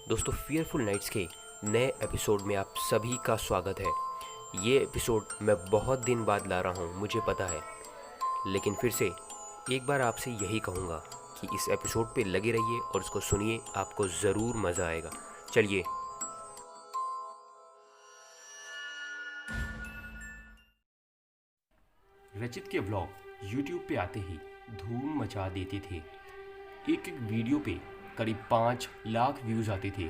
दोस्तों, fearful nights के नए एपिसोड में आप सभी का स्वागत है। ये एपिसोड मैं बहुत दिन बाद ला रहा हूँ, मुझे पता है, लेकिन फिर से एक बार आपसे यही कहूँगा कि इस एपिसोड पे लगे रहिए और इसको सुनिए, आपको ज़रूर मज़ा आएगा। चलिए। रचित के व्लॉग यूट्यूब पे आते ही धूम मचा देते थे। एक एक वीडियो पे करीब 5 लाख व्यूज़ आते थे।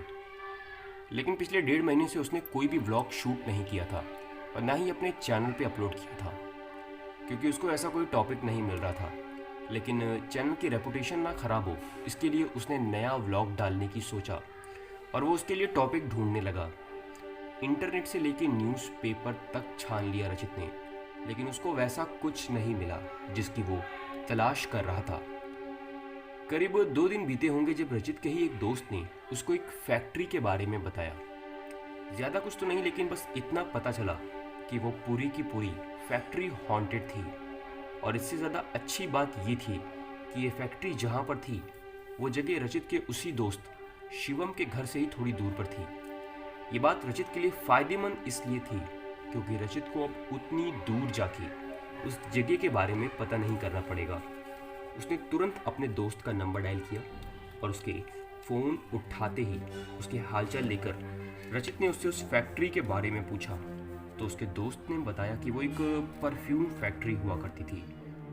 लेकिन पिछले 1.5 महीने से उसने कोई भी व्लॉग शूट नहीं किया था और ना ही अपने चैनल पे अपलोड किया था, क्योंकि उसको ऐसा कोई टॉपिक नहीं मिल रहा था। लेकिन चैनल की रेपुटेशन ना ख़राब हो, इसके लिए उसने नया व्लॉग डालने की सोचा और वो उसके लिए टॉपिक ढूंढने लगा। इंटरनेट से लेके न्यूज़पेपर तक छान लिया रचित ने, लेकिन उसको वैसा कुछ नहीं मिला जिसकी वो तलाश कर रहा था। करीब 2 दिन बीते होंगे जब रचित के ही एक दोस्त ने उसको एक फैक्ट्री के बारे में बताया। ज़्यादा कुछ तो नहीं, लेकिन बस इतना पता चला कि वो पूरी की पूरी फैक्ट्री हॉन्टेड थी। और इससे ज़्यादा अच्छी बात ये थी कि ये फैक्ट्री जहाँ पर थी वो जगह रचित के उसी दोस्त शिवम के घर से ही थोड़ी दूर पर थी। ये बात रचित के लिए फ़ायदेमंद इसलिए थी क्योंकि रचित को अब उतनी दूर जाके उस जगह के बारे में पता नहीं करना पड़ेगा। उसने तुरंत अपने दोस्त का नंबर डायल किया और उसके फ़ोन उठाते ही उसके हालचाल लेकर रचित ने उससे उस फैक्ट्री के बारे में पूछा। तो उसके दोस्त ने बताया कि वो एक परफ्यूम फैक्ट्री हुआ करती थी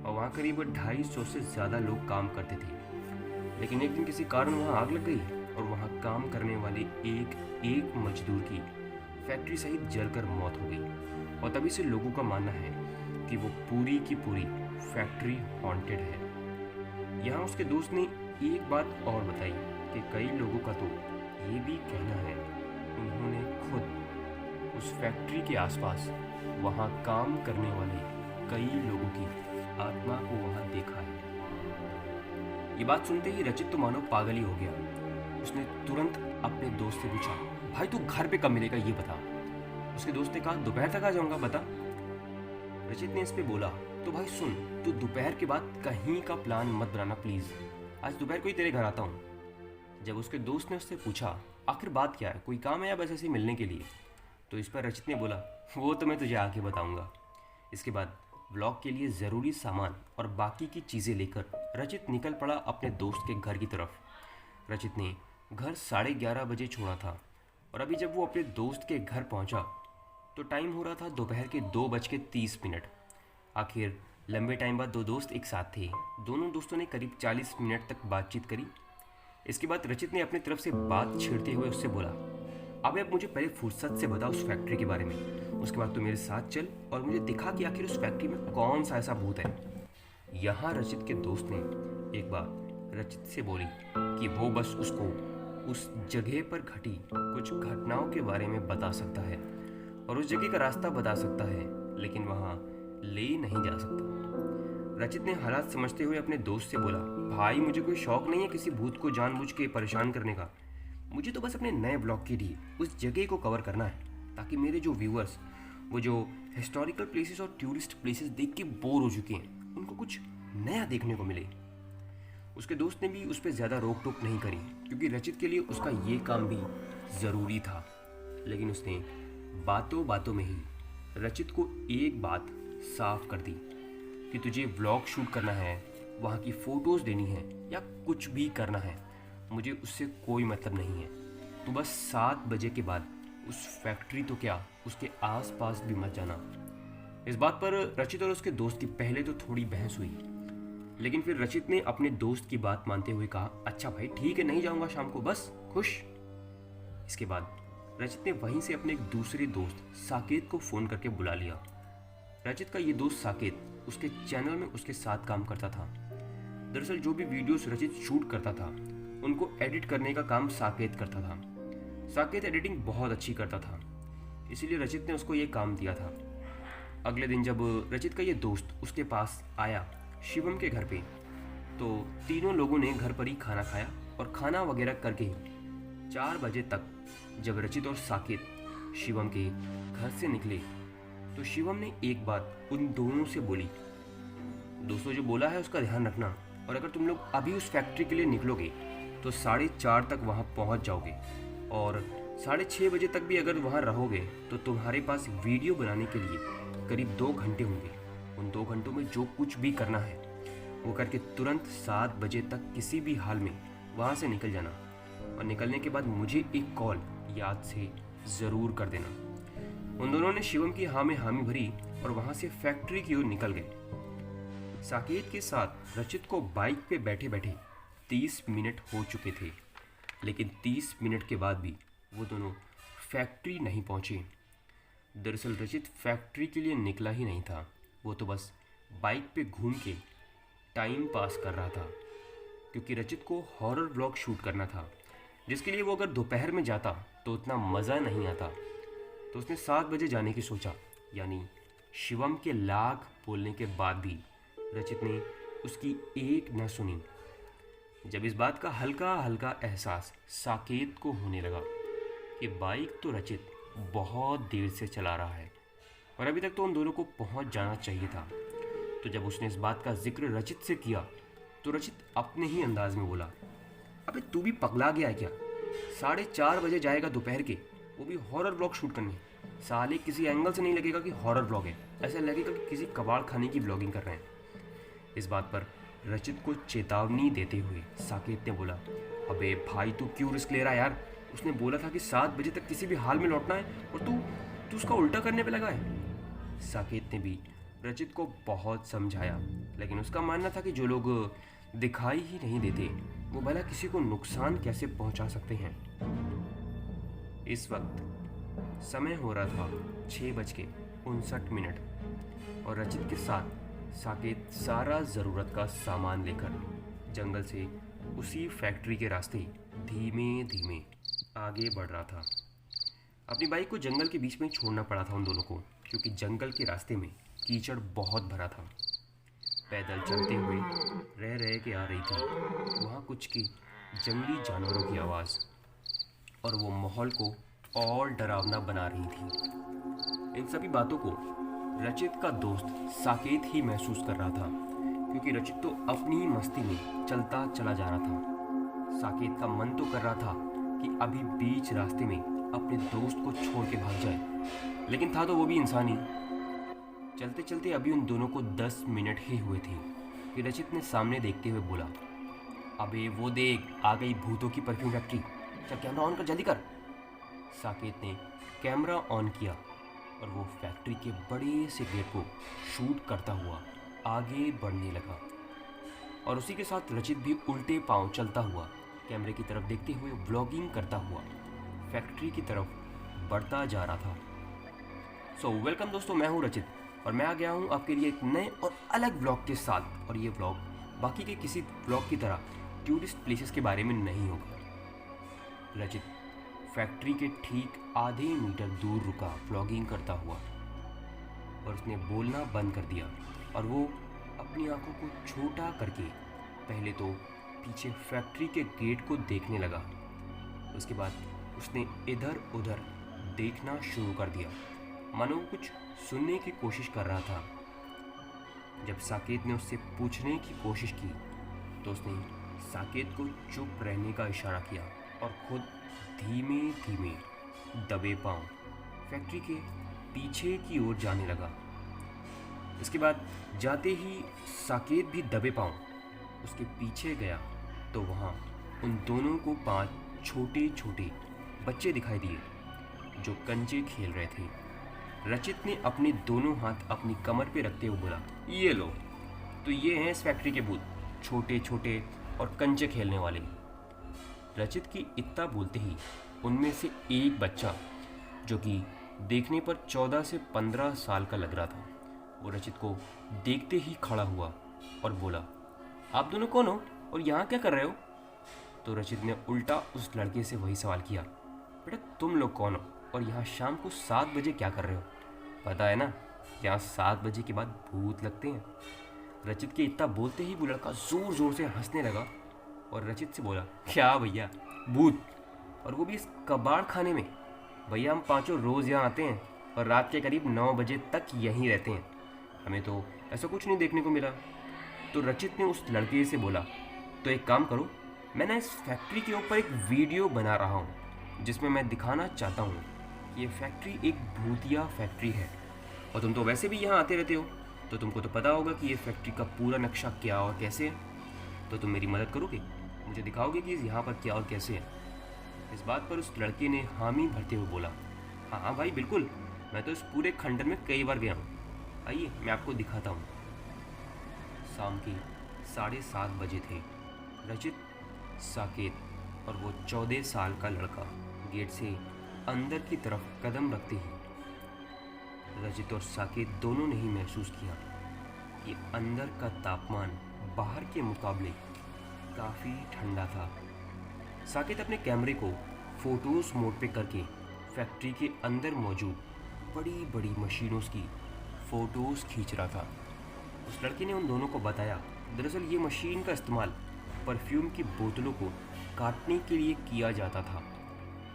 और वहाँ करीब 250 से ज़्यादा लोग काम करते थे। लेकिन एक दिन किसी कारण वहाँ आग लग गई और वहाँ काम करने वाले एक मजदूर की फैक्ट्री सहित जलकर मौत हो गई। और तभी से लोगों का मानना है कि वो पूरी की पूरी फैक्ट्री हॉन्टेड है। यहाँ उसके दोस्त ने एक बात और बताई कि कई लोगों का तो ये भी कहना है उन्होंने खुद उस फैक्ट्री के आसपास वहाँ काम करने वाले कई लोगों की आत्मा को वहाँ देखा है। ये बात सुनते ही रचित तो मानो पागल ही हो गया। उसने तुरंत अपने दोस्त से पूछा, भाई तू घर पे कब मिलेगा ये बता। उसके दोस्त ने कहा, दोपहर तक आ जाऊंगा, बता। रचित ने इस पे बोला, तो भाई सुन, तू दोपहर के बाद कहीं का प्लान मत बनाना प्लीज़, आज दोपहर को ही तेरे घर आता हूँ। जब उसके दोस्त ने उससे पूछा आखिर बात क्या है, कोई काम है या बस ऐसे ही मिलने के लिए, तो इस पर रचित ने बोला, वो तो मैं तुझे आके बताऊँगा। इसके बाद व्लॉग के लिए ज़रूरी सामान और बाकी की चीज़ें लेकर रचित निकल पड़ा अपने दोस्त के घर की तरफ। रचित ने घर 11:30 बजे छोड़ा था और अभी जब वो अपने दोस्त के घर पहुंचा तो टाइम हो रहा था दोपहर के 2:30। आखिर लंबे टाइम बाद दो दोस्त एक साथ थे। दोनों दोस्तों ने करीब 40 मिनट तक बातचीत करी। इसके बाद रचित ने अपनी तरफ से बात छेड़ते हुए उससे बोला, अबे अब मुझे पहले फुर्सत से बता उस फैक्ट्री के बारे में, उसके बाद तो मेरे साथ चल और मुझे दिखा कि आखिर उस फैक्ट्री में कौन सा ऐसा भूत है। यहाँ रचित के दोस्त ने एक बार रचित से बोली कि वो बस उसको उस जगह पर घटी कुछ घटनाओं के बारे में बता सकता है और उस जगह का रास्ता बता सकता है, लेकिन वहाँ ले नहीं जा सकता। रचित ने हालात समझते हुए अपने दोस्त से बोला, भाई मुझे कोई शौक नहीं है किसी भूत को जानबूझ के परेशान करने का, मुझे तो बस अपने नए ब्लॉग के लिए उस जगह को कवर करना है ताकि मेरे जो व्यूअर्स वो जो हिस्टोरिकल प्लेसेस और टूरिस्ट प्लेसेस देख के बोर हो चुके हैं उनको कुछ नया देखने को मिले। उसके दोस्त ने भी उस पर ज़्यादा रोक टोक नहीं करी क्योंकि रचित के लिए उसका ये काम भी ज़रूरी था। लेकिन उसने बातों बातों में ही रचित को एक बात साफ कर दी कि तुझे व्लॉग शूट करना है, वहाँ की फ़ोटोज़ देनी है या कुछ भी करना है, मुझे उससे कोई मतलब नहीं है। तो बस 7 बजे के बाद उस फैक्ट्री तो क्या उसके आसपास भी मत जाना। इस बात पर रचित और उसके दोस्त की पहले तो थोड़ी बहस हुई, लेकिन फिर रचित ने अपने दोस्त की बात मानते हुए कहा, अच्छा भाई ठीक है, नहीं जाऊँगा शाम को, बस खुश। इसके बाद रचित ने वहीं से अपने एक दूसरे दोस्त साकेत को फ़ोन करके बुला लिया। रचित का ये दोस्त साकेत उसके चैनल में उसके साथ काम करता था। दरअसल जो भी वीडियोस रचित शूट करता था उनको एडिट करने का काम साकेत करता था। साकेत एडिटिंग बहुत अच्छी करता था, इसीलिए रचित ने उसको ये काम दिया था। अगले दिन जब रचित का ये दोस्त उसके पास आया शिवम के घर पे, तो तीनों लोगों ने घर पर ही खाना खाया और खाना वगैरह करके ही 4 बजे तक जब रचित और साकेत शिवम के घर से निकले तो शिवम ने एक बात उन दोनों से बोली, दोस्तों जो बोला है उसका ध्यान रखना और अगर तुम लोग अभी उस फैक्ट्री के लिए निकलोगे तो 4:30 तक वहाँ पहुँच जाओगे और 6:30 बजे तक भी अगर वहाँ रहोगे तो तुम्हारे पास वीडियो बनाने के लिए करीब 2 घंटे होंगे। उन 2 घंटों में जो कुछ भी करना है वो करके तुरंत 7 बजे तक किसी भी हाल में वहाँ से निकल जाना, और निकलने के बाद मुझे एक कॉल याद से ज़रूर कर देना। उन दोनों ने शिवम की हाँ में हामी भरी और वहाँ से फैक्ट्री की ओर निकल गए। साकेत के साथ रचित को बाइक पे बैठे बैठे 30 मिनट हो चुके थे, लेकिन 30 मिनट के बाद भी वो दोनों फैक्ट्री नहीं पहुँचे। दरअसल रचित फैक्ट्री के लिए निकला ही नहीं था, वो तो बस बाइक पे घूम के टाइम पास कर रहा था, क्योंकि रचित को हॉरर व्लॉग शूट करना था, जिसके लिए वो अगर दोपहर में जाता तो उतना मज़ा नहीं आता। तो उसने 7 बजे जाने की सोचा, यानी शिवम के लाख बोलने के बाद भी रचित ने उसकी एक न सुनी। जब इस बात का हल्का हल्का एहसास साकेत को होने लगा कि बाइक तो रचित बहुत देर से चला रहा है और अभी तक तो उन दोनों को पहुंच जाना चाहिए था, तो जब उसने इस बात का जिक्र रचित से किया तो रचित अपने ही अंदाज में बोला, अबे तू भी पगला गया है क्या? 4:30 बजे जाएगा दोपहर के, वो भी हॉरर ब्लॉग शूट करने। साले किसी एंगल से नहीं लगेगा कि हॉरर ब्लॉग है, ऐसा लगेगा कि किसी कबाड़ खाने की ब्लॉगिंग कर रहे हैं। इस बात पर रचित को चेतावनी देते हुए साकेत ने बोला, अबे भाई तू क्यों रिस्क ले रहा है यार? उसने बोला था कि 7 बजे तक किसी भी हाल में लौटना है और तू उसका उल्टा करने पे लगा है। साकेत ने भी रचित को बहुत समझाया, लेकिन उसका मानना था कि जो लोग दिखाई ही नहीं देते वो भला किसी को नुकसान कैसे पहुंचा सकते हैं। इस वक्त समय हो रहा था 6:59 और रचित के साथ साकेत सारा ज़रूरत का सामान लेकर जंगल से उसी फैक्ट्री के रास्ते धीमे धीमे आगे बढ़ रहा था। अपनी बाइक को जंगल के बीच में छोड़ना पड़ा था उन दोनों को, क्योंकि जंगल के रास्ते में कीचड़ बहुत भरा था। पैदल चलते हुए रह रह के आ रही थी वहाँ कुछ की जंगली जानवरों की आवाज़, और वो माहौल को और डरावना बना रही थी। इन सभी बातों को रचित का दोस्त साकेत ही महसूस कर रहा था, क्योंकि रचित तो अपनी ही मस्ती में चलता चला जा रहा था। साकेत का मन तो कर रहा था कि अभी बीच रास्ते में अपने दोस्त को छोड़ के भाग जाए, लेकिन था तो वो भी इंसान ही। चलते चलते अभी उन दोनों को 10 मिनट ही हुए थे कि रचित ने सामने देखते हुए बोला, अबे वो देख आ गई भूतों की परफ्यूम फैक्ट्री, चल कैमरा ऑन कर, जल्दी कर। साकेत ने कैमरा ऑन किया और वो फैक्ट्री के बड़े से गेट को शूट करता हुआ आगे बढ़ने लगा, और उसी के साथ रचित भी उल्टे पांव चलता हुआ कैमरे की तरफ देखते हुए व्लॉगिंग करता हुआ फैक्ट्री की तरफ बढ़ता जा रहा था। सो वेलकम दोस्तों, मैं हूँ रचित और मैं आ गया हूँ आपके लिए एक नए और अलग व्लॉग के साथ। और ये व्लॉग बाकी के किसी व्लॉग की तरह टूरिस्ट प्लेसेस के बारे में नहीं होगा। रचित फैक्ट्री के ठीक आधे मीटर दूर रुका व्लॉगिंग करता हुआ, और उसने बोलना बंद कर दिया और वो अपनी आंखों को छोटा करके पहले तो पीछे फैक्ट्री के गेट को देखने लगा। उसके बाद उसने इधर उधर देखना शुरू कर दिया, मानो वो कुछ सुनने की कोशिश कर रहा था। जब साकेत ने उससे पूछने की कोशिश की तो उसने साकेत को चुप रहने का इशारा किया और खुद धीमे धीमे दबे पांव फैक्ट्री के पीछे की ओर जाने लगा। इसके बाद जाते ही साकेत भी दबे पांव उसके पीछे गया तो वहाँ उन दोनों को 5 छोटे छोटे बच्चे दिखाई दिए जो कंचे खेल रहे थे। रचित ने अपने दोनों हाथ अपनी कमर पे रखते हुए बोला, ये लो, तो ये हैं इस फैक्ट्री के भूत, छोटे छोटे और कंचे खेलने वाले। रचित की इतना बोलते ही उनमें से एक बच्चा, जो कि देखने पर 14 से 15 साल का लग रहा था, वो रचित को देखते ही खड़ा हुआ और बोला, आप दोनों कौन हो और यहाँ क्या कर रहे हो? तो रचित ने उल्टा उस लड़के से वही सवाल किया, बेटा तुम लोग कौन हो और यहाँ शाम को 7 बजे क्या कर रहे हो? पता है ना, यहाँ 7 बजे के बाद भूत लगते हैं। रचित के इतना बोलते ही वो लड़का ज़ोर ज़ोर से हंसने लगा और रचित से बोला, क्या भैया भूत, और वो भी इस कबाड़ खाने में? भैया हम पांचों रोज़ यहाँ आते हैं और रात के करीब 9 बजे तक यहीं रहते हैं, हमें तो ऐसा कुछ नहीं देखने को मिला। तो रचित ने उस लड़के से बोला, तो एक काम करो, मैं ना इस फैक्ट्री के ऊपर एक वीडियो बना रहा हूँ, जिसमें मैं दिखाना चाहता हूँ कि ये फैक्ट्री एक भूतिया फैक्ट्री है। और तुम तो वैसे भी यहाँ आते रहते हो, तो तुमको तो पता होगा कि ये फैक्ट्री का पूरा नक्शा क्या और कैसे है। तो तुम मेरी मदद करोगे, मुझे दिखाओगे कि यहाँ पर क्या और कैसे है। इस बात पर उस लड़के ने हामी भरते हुए बोला, हाँ हाँ भाई बिल्कुल, मैं तो इस पूरे खंडर में कई बार गया हूँ, आइए मैं आपको दिखाता हूँ। शाम के 7:30 बजे थे। रचित, साकेत और वो 14 साल का लड़का गेट से अंदर की तरफ कदम रखते ही रचित और साकेत दोनों ने ही महसूस किया कि अंदर का तापमान बाहर के मुकाबले काफ़ी ठंडा था। साकेत अपने कैमरे को फोटोज मोड पे करके फैक्ट्री के अंदर मौजूद बड़ी बड़ी मशीनों की फ़ोटोज़ खींच रहा था। उस लड़के ने उन दोनों को बताया, दरअसल ये मशीन का इस्तेमाल परफ्यूम की बोतलों को काटने के लिए किया जाता था।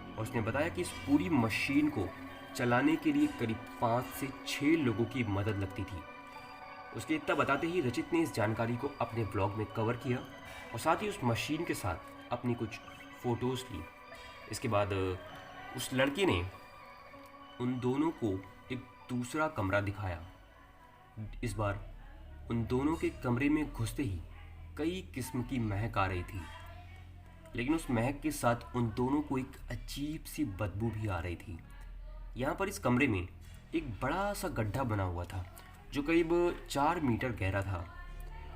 और उसने बताया कि इस पूरी मशीन को चलाने के लिए करीब 5 से 6 लोगों की मदद लगती थी। उसके इतना बताते ही रचित ने इस जानकारी को अपने ब्लॉग में कवर किया और साथ ही उस मशीन के साथ अपनी कुछ फ़ोटोज़ ली। इसके बाद उस लड़के ने उन दोनों को एक दूसरा कमरा दिखाया। इस बार उन दोनों के कमरे में घुसते ही कई किस्म की महक आ रही थी, लेकिन उस महक के साथ उन दोनों को एक अजीब सी बदबू भी आ रही थी। यहाँ पर इस कमरे में एक बड़ा सा गड्ढा बना हुआ था जो करीब 4 मीटर गहरा था।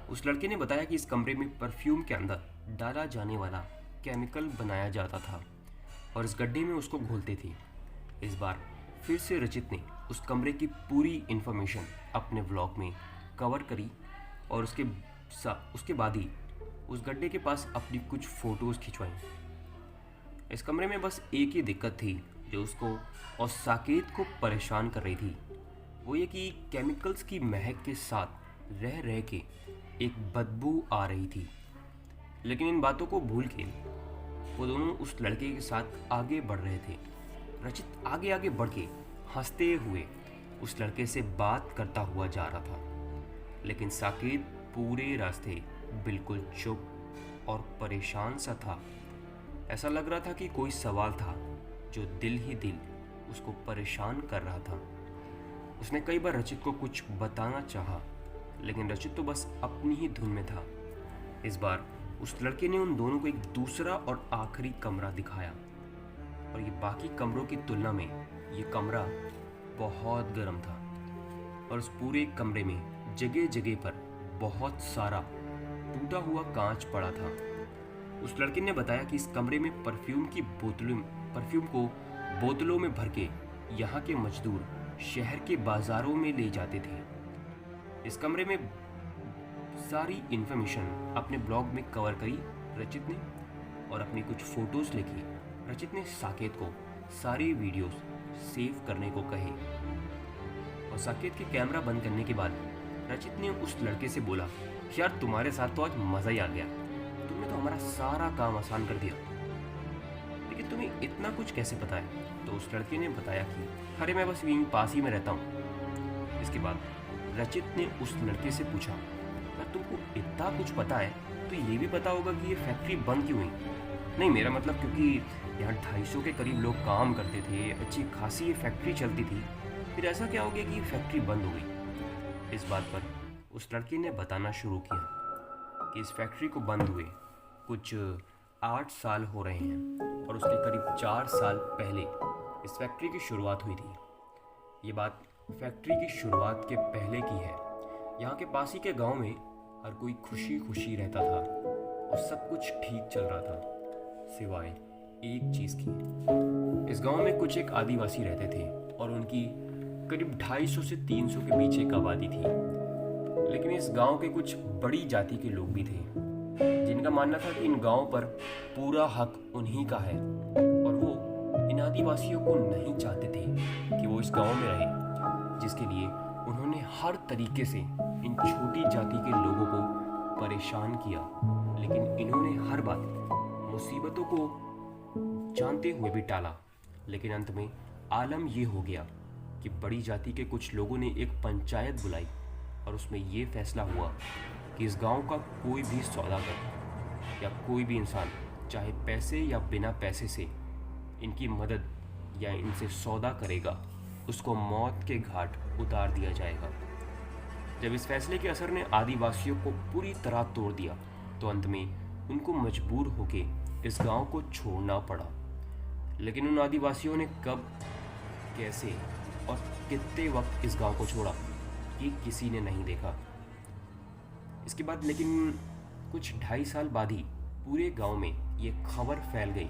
उस लड़के ने बताया कि इस कमरे में परफ्यूम के अंदर डाला जाने वाला केमिकल बनाया जाता था और इस गड्ढे में उसको घोलते थे। इस बार फिर से रचित ने उस कमरे की पूरी इन्फॉर्मेशन अपने व्लॉग में कवर करी और उसके बाद ही उस गड्ढे के पास अपनी कुछ फ़ोटोज़ खिंचवाई। इस कमरे में बस एक ही दिक्कत थी जो उसको और साकेत को परेशान कर रही थी, वो ये कि केमिकल्स की महक के साथ रह रह के एक बदबू आ रही थी। लेकिन इन बातों को भूल के वो दोनों उस लड़के के साथ आगे बढ़ रहे थे। रचित आगे आगे बढ़ के हंसते हुए उस लड़के से बात करता हुआ जा रहा था, लेकिन साकेत पूरे रास्ते बिल्कुल चुप और परेशान सा था। ऐसा लग रहा था कि कोई सवाल था जो दिल ही दिल उसको परेशान कर रहा था। उसने कई बार रचित को कुछ बताना चाहा, लेकिन रचित तो बस अपनी ही धुन में था। इस बार उस लड़के ने उन दोनों को एक दूसरा और आखिरी कमरा दिखाया और ये बाकी कमरों की तुलना में ये कमरा बहुत गर्म था और उस पूरे कमरे में जगह जगह पर बहुत सारा टूटा हुआ कांच पड़ा था। उस लड़के ने बताया कि इस कमरे में परफ्यूम को बोतलों में भर के यहाँ के मजदूर शहर के बाजारों में ले जाते थे। इस कमरे में सारी इन्फॉर्मेशन अपने ब्लॉग में कवर करी रचित ने और अपनी कुछ फ़ोटोज़ लिखी। रचित ने साकेत को सारी वीडियोस सेव करने को कहे और साकेत के कैमरा बंद करने के बाद रचित ने उस लड़के से बोला, यार तुम्हारे साथ तो आज मज़ा ही आ गया, तुमने तो हमारा सारा काम आसान कर दिया, लेकिन तुम्हें इतना कुछ कैसे पता है? तो उस लड़के ने बताया कि अरे मैं बस यहीं पास ही में रहता हूँ। इसके बाद रचित ने उस लड़के से पूछा, यार तुमको इतना कुछ पता है तो ये भी पता होगा कि ये फैक्ट्री बंद क्यों हुई? नहीं, मेरा मतलब क्योंकि यहाँ 250 के करीब लोग काम करते थे, अच्छी खासी ये फैक्ट्री चलती थी, फिर ऐसा क्या हो गया कि ये फैक्ट्री बंद हो गई? इस बात पर उस लड़के ने बताना शुरू किया कि इस फैक्ट्री को बंद हुए कुछ 8 साल हो रहे हैं और उसके करीब 4 साल पहले इस फैक्ट्री की शुरुआत हुई थी। ये बात फैक्ट्री की शुरुआत के पहले की है। यहाँ के पास ही के गांव में हर कोई खुशी खुशी रहता था और सब कुछ ठीक चल रहा था, सिवाय एक चीज़ की। इस गांव में कुछ एक आदिवासी रहते थे और उनकी करीब 250 से 300 के बीच एक आबादी थी। लेकिन इस गांव के कुछ बड़ी जाति के लोग भी थे जिनका मानना था कि इन गांव पर पूरा हक उन्हीं का है और वो इन आदिवासियों को नहीं चाहते थे कि वो इस गांव में रहे, जिसके लिए उन्होंने हर तरीके से इन छोटी जाति के लोगों को परेशान किया। लेकिन इन्होंने हर बार मुसीबतों को जानते हुए भी टाला। लेकिन अंत में आलम ये हो गया कि बड़ी जाति के कुछ लोगों ने एक पंचायत बुलाई और उसमें ये फैसला हुआ कि इस गांव का कोई भी सौदागर या कोई भी इंसान, चाहे पैसे या बिना पैसे से, इनकी मदद या इनसे सौदा करेगा उसको मौत के घाट उतार दिया जाएगा। जब इस फैसले के असर ने आदिवासियों को पूरी तरह तोड़ दिया तो अंत में उनको मजबूर होके इस गांव को छोड़ना पड़ा। लेकिन उन आदिवासियों ने कब, कैसे और कितने वक्त इस गांव को छोड़ा ये किसी ने नहीं देखा। इसके बाद लेकिन कुछ 2.5 साल बाद ही पूरे गांव में ये खबर फैल गई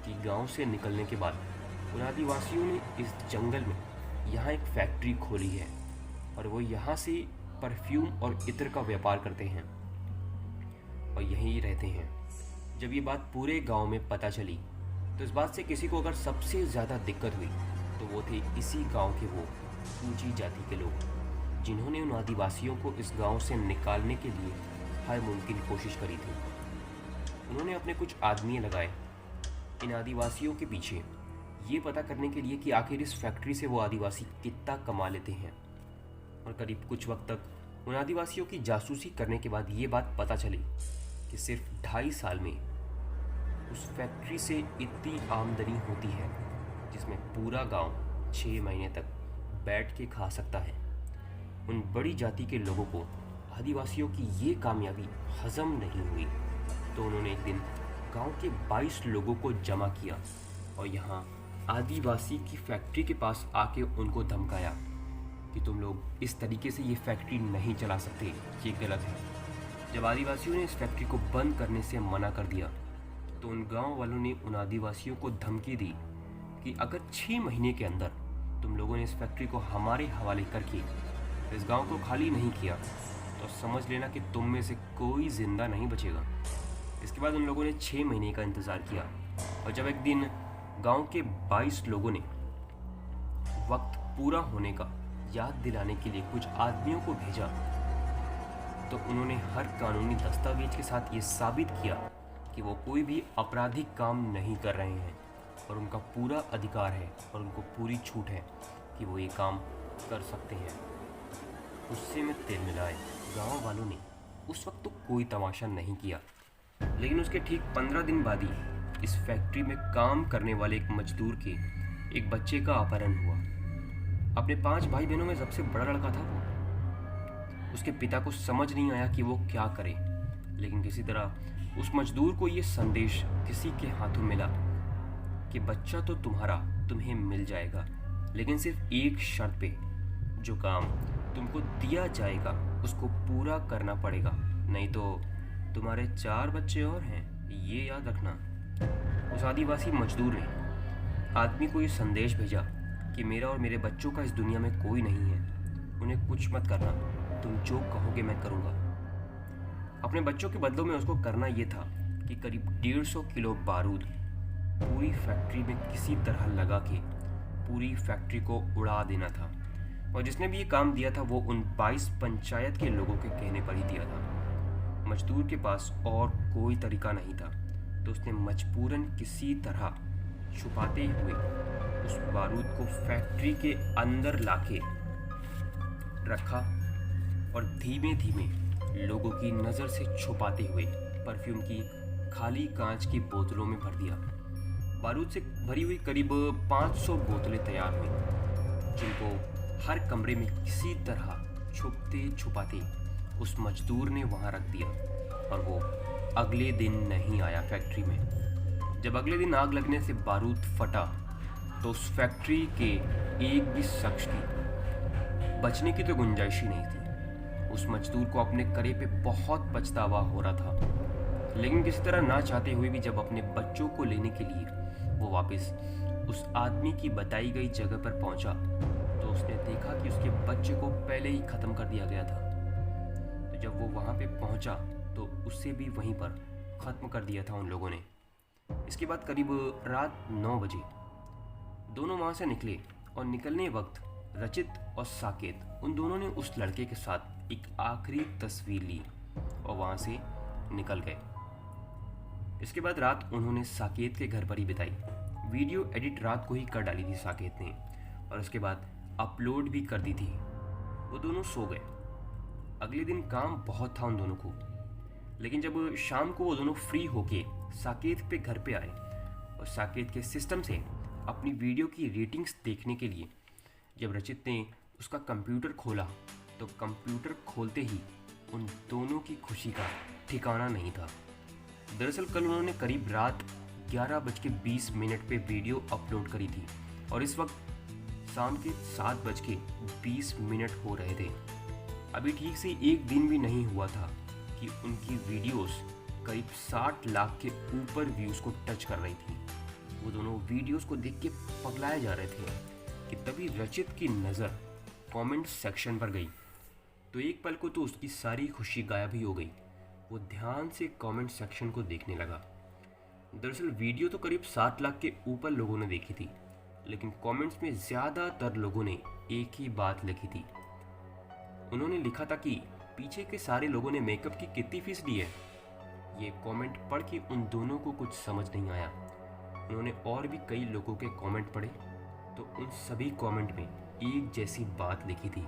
कि गांव से निकलने के बाद उन आदिवासियों ने इस जंगल में यहाँ एक फैक्ट्री खोली है और वो यहाँ से परफ्यूम और इत्र का व्यापार करते हैं और यहीं रहते हैं। जब ये बात पूरे गांव में पता चली तो इस बात से किसी को अगर सबसे ज़्यादा दिक्कत हुई तो वो थे इसी गांव के वो ऊंची जाति के लोग जिन्होंने उन आदिवासियों को इस गांव से निकालने के लिए हर मुमकिन कोशिश करी थी। उन्होंने अपने कुछ आदमी लगाए इन आदिवासियों के पीछे ये पता करने के लिए कि आखिर इस फैक्ट्री से वो आदिवासी कितना कमा लेते हैं। और करीब कुछ वक्त तक उन आदिवासियों की जासूसी करने के बाद ये बात पता चली कि सिर्फ 2.5 साल में उस फैक्ट्री से इतनी आमदनी होती है जिसमें पूरा गांव 6 महीने तक बैठ के खा सकता है। उन बड़ी जाति के लोगों को आदिवासियों की ये कामयाबी हजम नहीं हुई तो उन्होंने एक दिन गांव के 22 लोगों को जमा किया और यहाँ आदिवासी की फैक्ट्री के पास आके उनको धमकाया कि तुम लोग इस तरीके से ये फैक्ट्री नहीं चला सकते, ये गलत है। जब आदिवासियों ने इस फैक्ट्री को बंद करने से मना कर दिया तो उन गांव वालों ने उन आदिवासियों को धमकी दी कि अगर 6 महीने के अंदर तुम लोगों ने इस फैक्ट्री को हमारे हवाले करके इस गांव को खाली नहीं किया तो समझ लेना कि तुम में से कोई जिंदा नहीं बचेगा। इसके बाद उन लोगों ने 6 महीने का इंतज़ार किया और जब एक दिन गांव के 22 लोगों ने वक्त पूरा होने का याद दिलाने के लिए कुछ आदमियों को भेजा तो उन्होंने हर कानूनी दस्तावेज के साथ ये साबित किया कि वो कोई भी आपराधिक काम नहीं कर रहे हैं और उनका पूरा अधिकार है और उनको पूरी छूट है कि वो ये काम कर सकते हैं। गुस्से में तेल मिलाए गांव वालों ने उस वक्त तो कोई तमाशा नहीं किया, लेकिन उसके ठीक 15 दिन बाद ही इस फैक्ट्री में काम करने वाले एक मजदूर के एक बच्चे का अपहरण हुआ। अपने 5 भाई बहनों में सबसे बड़ा लड़का था वो। उसके पिता को समझ नहीं आया कि वो क्या करे, लेकिन किसी तरह उस मजदूर को ये संदेश किसी के हाथों मिला कि बच्चा तो तुम्हारा तुम्हें मिल जाएगा, लेकिन सिर्फ एक शर्त पे, जो काम तुमको दिया जाएगा उसको पूरा करना पड़ेगा, नहीं तो तुम्हारे 4 बच्चे और हैं, ये याद रखना। उस आदिवासी मजदूर ने आदमी को ये संदेश भेजा कि मेरा और मेरे बच्चों का इस दुनिया में कोई नहीं है, उन्हें कुछ मत करना, तुम जो कहोगे मैं करूँगा। अपने बच्चों के बदलों में उसको करना ये था कि करीब 150 किलो बारूद पूरी फैक्ट्री में किसी तरह लगा के पूरी फैक्ट्री को उड़ा देना था। और जिसने भी ये काम दिया था वो उन 22 पंचायत के लोगों के कहने पर ही दिया था। मजदूर के पास और कोई तरीका नहीं था तो उसने मजबूरन किसी तरह छुपाते हुए उस बारूद को फैक्ट्री के अंदर लाके रखा और धीमे धीमे लोगों की नज़र से छुपाते हुए परफ्यूम की खाली कांच की बोतलों में भर दिया। बारूद से भरी हुई करीब 500 बोतलें तैयार हुई, जिनको हर कमरे में किसी तरह छुपते छुपाते उस मजदूर ने वहाँ रख दिया और वो अगले दिन नहीं आया फैक्ट्री में। जब अगले दिन आग लगने से बारूद फटा तो उस फैक्ट्री के एक भी शख्स की बचने की तो गुंजाइश ही नहीं थी। उस मजदूर को अपने करे पे बहुत पछतावा हो रहा था, लेकिन किसी तरह ना चाहते हुए भी जब अपने बच्चों को लेने के लिए वो वापस उस आदमी की बताई गई जगह पर पहुंचा तो उसने देखा कि उसके बच्चे को पहले ही ख़त्म कर दिया गया था। तो जब वो वहाँ पे पहुँचा तो उसे भी वहीं पर ख़त्म कर दिया था उन लोगों ने। इसके बाद करीब रात 9 बजे दोनों वहाँ से निकले और निकलने वक्त रचित और साकेत उन दोनों ने उस लड़के के साथ एक आखिरी तस्वीर ली और वहाँ से निकल गए। इसके बाद रात उन्होंने साकेत के घर पर ही बिताई। वीडियो एडिट रात को ही कर डाली थी साकेत ने और उसके बाद अपलोड भी कर दी थी। वो दोनों सो गए। अगले दिन काम बहुत था उन दोनों को, लेकिन जब शाम को वो दोनों फ्री होके साकेत पे घर पे आए और साकेत के सिस्टम से अपनी वीडियो की रेटिंग्स देखने के लिए जब रचित ने उसका कंप्यूटर खोला तो कंप्यूटर खोलते ही उन दोनों की खुशी का ठिकाना नहीं था। दरअसल कल उन्होंने करीब रात 11:20 पे वीडियो अपलोड करी थी और इस वक्त शाम के 7:20 हो रहे थे। अभी ठीक से एक दिन भी नहीं हुआ था कि उनकी वीडियोस करीब 60 लाख के ऊपर व्यूज़ को टच कर रही थी। वो दोनों वीडियोस को देख के पगलाए जा रहे थे कि तभी रचित की नज़र कमेंट सेक्शन पर गई तो एक पल को तो उसकी सारी खुशी गायब ही हो गई। वो ध्यान से कमेंट सेक्शन को देखने लगा। दरअसल वीडियो तो करीब 7 लाख के ऊपर लोगों ने देखी थी, लेकिन कमेंट्स में ज़्यादातर लोगों ने एक ही बात लिखी थी। उन्होंने लिखा था कि पीछे के सारे लोगों ने मेकअप की कितनी फीस ली है। ये कमेंट पढ़ के उन दोनों को कुछ समझ नहीं आया। उन्होंने और भी कई लोगों के कमेंट पढ़े तो उन सभी कमेंट में एक जैसी बात लिखी थी।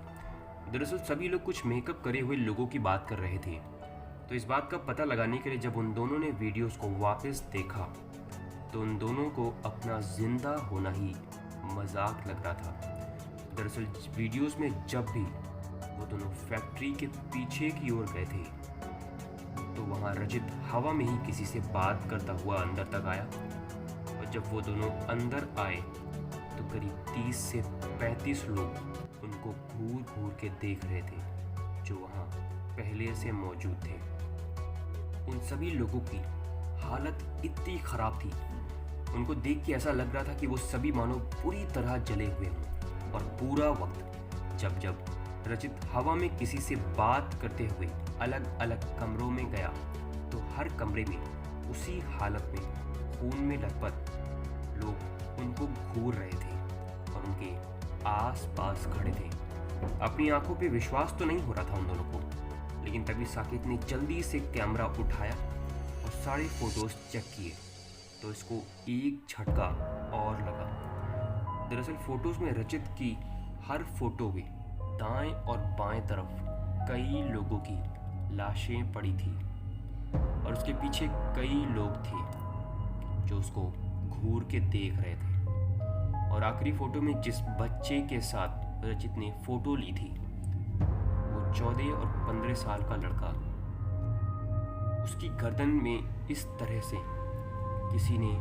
दरअसल सभी लोग कुछ मेकअप करे हुए लोगों की बात कर रहे थे। तो इस बात का पता लगाने के लिए जब उन दोनों ने वीडियोस को वापस देखा तो उन दोनों को अपना जिंदा होना ही मजाक लग रहा था। दरअसल वीडियोस में जब भी वो दोनों फैक्ट्री के पीछे की ओर गए थे तो वहाँ रचित हवा में ही किसी से बात करता हुआ अंदर तक आया और जब वो दोनों अंदर आए तो करीब 30 से 35 लोग उनको घूर घूर के देख रहे थे जो वहाँ पहले से मौजूद थे। उन सभी लोगों की हालत इतनी खराब थी, उनको देख के ऐसा लग रहा था कि वो सभी मानो पूरी तरह जले हुए हों। और पूरा वक्त जब जब रचित हवा में किसी से बात करते हुए अलग अलग कमरों में गया तो हर कमरे में उसी हालत में खून में लथपथ लोग उनको घूर रहे थे और उनके आस पास खड़े थे। अपनी आंखों पे विश्वास तो नहीं हो रहा था उन दोनों को, लेकिन तभी साकेत ने जल्दी से कैमरा उठाया और सारे फोटोज चेक किए तो इसको एक झटका और लगा। दरअसल फोटोज में रचित की हर फोटो में दाएं और बाएं तरफ कई लोगों की लाशें पड़ी थी और उसके पीछे कई लोग थे जो उसको घूर के देख रहे थे। और आखिरी फोटो में जिस बच्चे के साथ रचित ने फोटो ली थी वो 14 और 15 साल का लड़का, उसकी गर्दन में इस तरह से किसी ने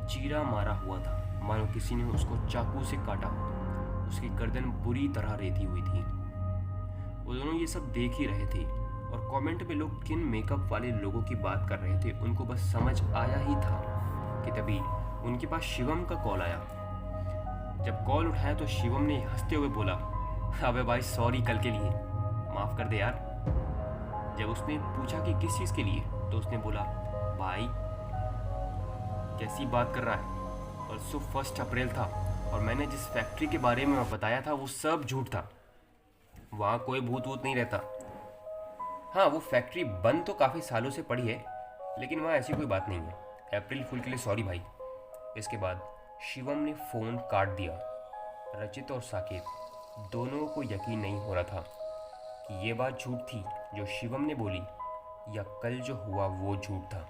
चीरा मारा हुआ था, मानो किसी ने उसको चाकू से काटा। उसकी गर्दन बुरी तरह रेती हुई थी। वो दोनों ये सब देख ही रहे थे और कमेंट में लोग किन मेकअप वाले लोगों की बात कर रहे थे उनको बस समझ आया ही था कि तभी उनके पास शिवम का कॉल आया। जब कॉल उठाया तो शिवम ने हंसते हुए बोला, अबे भाई सॉरी कल के लिए, माफ़ कर दे यार। जब उसने पूछा कि किस चीज़ के लिए तो उसने बोला, भाई कैसी बात कर रहा है, परसों 1 अप्रैल था और मैंने जिस फैक्ट्री के बारे में बताया था वो सब झूठ था। वहाँ कोई भूत वूत नहीं रहता। हाँ, वो फैक्ट्री बंद तो काफ़ी सालों से पड़ी है, लेकिन वहाँ ऐसी कोई बात नहीं है। अप्रैल फूल के लिए सॉरी भाई। इसके बाद शिवम ने फ़ोन काट दिया। रचित और साकेत दोनों को यकीन नहीं हो रहा था कि ये बात झूठ थी जो शिवम ने बोली या कल जो हुआ वो झूठ था।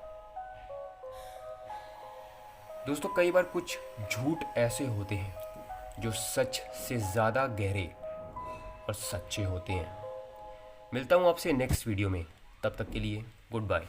दोस्तों, कई बार कुछ झूठ ऐसे होते हैं जो सच से ज़्यादा गहरे और सच्चे होते हैं। मिलता हूँ आपसे नेक्स्ट वीडियो में, तब तक के लिए गुड बाय।